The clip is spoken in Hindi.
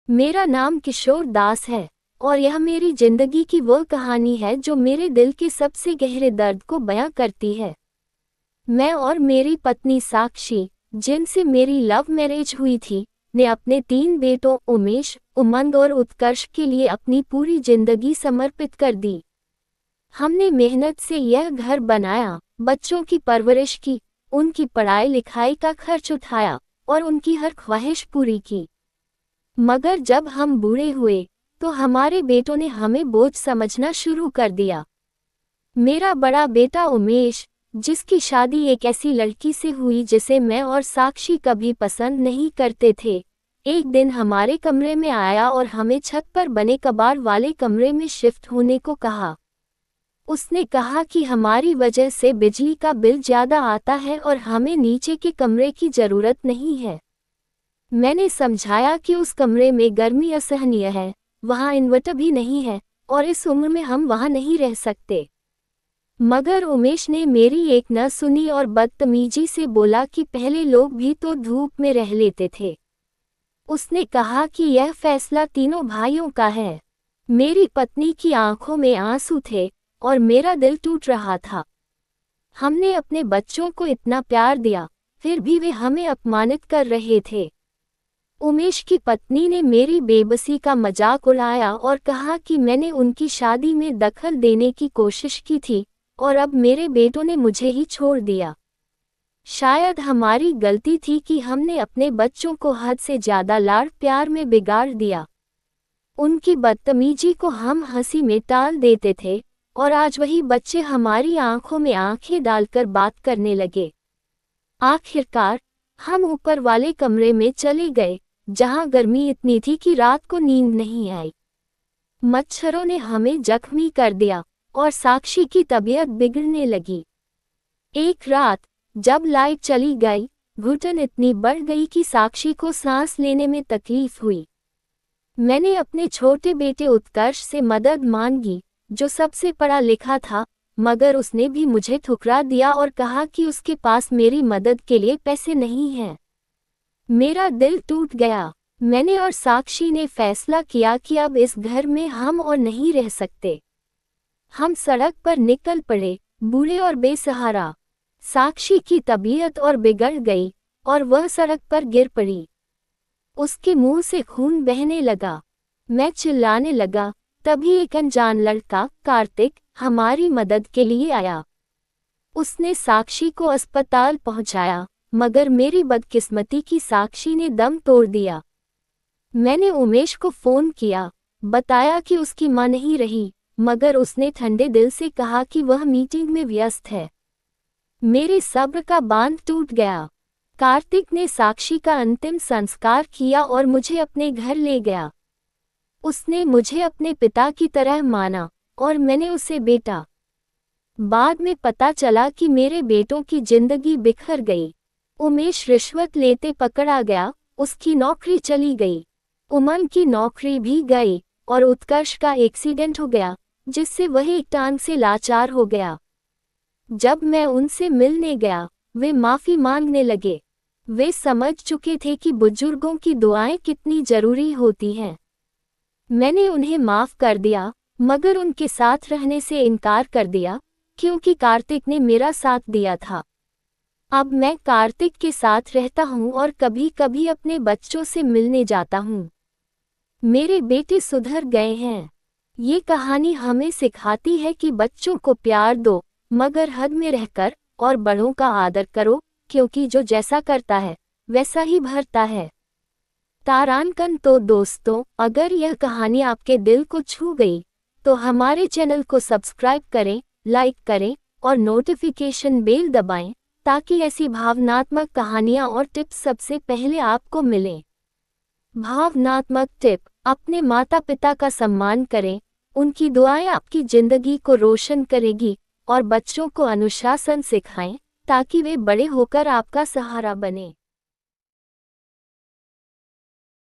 मेरा नाम किशोर दास है और यह मेरी जिंदगी की वो कहानी है जो मेरे दिल के सबसे गहरे दर्द को बयां करती है। मैं और मेरी पत्नी साक्षी, जिनसे मेरी लव मैरिज हुई थी, ने अपने 3 बेटों उमेश, उमंग और उत्कर्ष के लिए अपनी पूरी जिंदगी समर्पित कर दी। हमने मेहनत से यह घर बनाया, बच्चों की परवरिश की, उनकी पढ़ाई लिखाई का खर्च उठाया और उनकी हर ख्वाहिश पूरी की। मगर जब हम बूढ़े हुए तो हमारे बेटों ने हमें बोझ समझना शुरू कर दिया। मेरा बड़ा बेटा उमेश, जिसकी शादी एक ऐसी लड़की से हुई जिसे मैं और साक्षी कभी पसंद नहीं करते थे, एक दिन हमारे कमरे में आया और हमें छत पर बने कबाड़ वाले कमरे में शिफ्ट होने को कहा। उसने कहा कि हमारी वजह से बिजली का बिल ज्यादा आता है और हमें नीचे के कमरे की जरूरत नहीं है। मैंने समझाया कि उस कमरे में गर्मी असहनीय है, वहाँ इन्वर्टर भी नहीं है और इस उम्र में हम वहाँ नहीं रह सकते। मगर उमेश ने मेरी एक न सुनी और बदतमीजी से बोला कि पहले लोग भी तो धूप में रह लेते थे। उसने कहा कि यह फैसला तीनों भाइयों का है। मेरी पत्नी की आंखों में आंसू थे और मेरा दिल टूट रहा था। हमने अपने बच्चों को इतना प्यार दिया, फिर भी वे हमें अपमानित कर रहे थे। उमेश की पत्नी ने मेरी बेबसी का मजाक उड़ाया और कहा कि मैंने उनकी शादी में दखल देने की कोशिश की थी और अब मेरे बेटों ने मुझे ही छोड़ दिया। शायद हमारी गलती थी कि हमने अपने बच्चों को हद से ज्यादा लाड़ प्यार में बिगाड़ दिया। उनकी बदतमीजी को हम हंसी में टाल देते थे और आज वही बच्चे हमारी आंखों में आंखें डालकर बात करने लगे। आखिरकार हम ऊपर वाले कमरे में चले गए, जहां गर्मी इतनी थी कि रात को नींद नहीं आई। मच्छरों ने हमें जख्मी कर दिया और साक्षी की तबीयत बिगड़ने लगी। एक रात जब लाइट चली गई, घुटन इतनी बढ़ गई कि साक्षी को सांस लेने में तकलीफ हुई। मैंने अपने छोटे बेटे उत्कर्ष से मदद मांगी, जो सबसे पढ़ा लिखा था, मगर उसने भी मुझे ठुकरा दिया और कहा कि उसके पास मेरी मदद के लिए पैसे नहीं हैं। मेरा दिल टूट गया। मैंने और साक्षी ने फैसला किया कि अब इस घर में हम और नहीं रह सकते। हम सड़क पर निकल पड़े, बूढ़े और बेसहारा। साक्षी की तबीयत और बिगड़ गई और वह सड़क पर गिर पड़ी। उसके मुंह से खून बहने लगा। मैं चिल्लाने लगा, तभी एक अनजान लड़का, कार्तिक, हमारी मदद के लिए आया। उसने साक्षी को अस्पताल पहुंचाया, मगर मेरी बदकिस्मती की साक्षी ने दम तोड़ दिया। मैंने उमेश को फोन किया, बताया कि उसकी मां नहीं रही, मगर उसने ठंडे दिल से कहा कि वह मीटिंग में व्यस्त है। मेरे सब्र का बांध टूट गया। कार्तिक ने साक्षी का अंतिम संस्कार किया और मुझे अपने घर ले गया। उसने मुझे अपने पिता की तरह माना और मैंने उसे बेटा। बाद में पता चला कि मेरे बेटों की जिंदगी बिखर गई। उमेश रिश्वत लेते पकड़ा गया, उसकी नौकरी चली गई। उमंग की नौकरी भी गई और उत्कर्ष का एक्सीडेंट हो गया, जिससे वह एक टांग से लाचार हो गया। जब मैं उनसे मिलने गया, वे माफी मांगने लगे। वे समझ चुके थे कि बुजुर्गों की दुआएं कितनी जरूरी होती हैं। मैंने उन्हें माफ कर दिया, मगर उनके साथ रहने से इनकार कर दिया, क्योंकि कार्तिक ने मेरा साथ दिया था। अब मैं कार्तिक के साथ रहता हूँ और कभी कभी अपने बच्चों से मिलने जाता हूँ। मेरे बेटे सुधर गए हैं। ये कहानी हमें सिखाती है कि बच्चों को प्यार दो, मगर हद में रहकर, और बड़ों का आदर करो, क्योंकि जो जैसा करता है वैसा ही भरता है। तारांकन। तो दोस्तों, अगर यह कहानी आपके दिल को छू गई तो हमारे चैनल को सब्सक्राइब करें, लाइक करें और नोटिफिकेशन बेल दबाएं, ताकि ऐसी भावनात्मक कहानियां और टिप्स सबसे पहले आपको मिलें। भावनात्मक टिप: अपने माता पिता का सम्मान करें, उनकी दुआएं आपकी जिंदगी को रोशन करेगी। और बच्चों को अनुशासन सिखाएं, ताकि वे बड़े होकर आपका सहारा बने।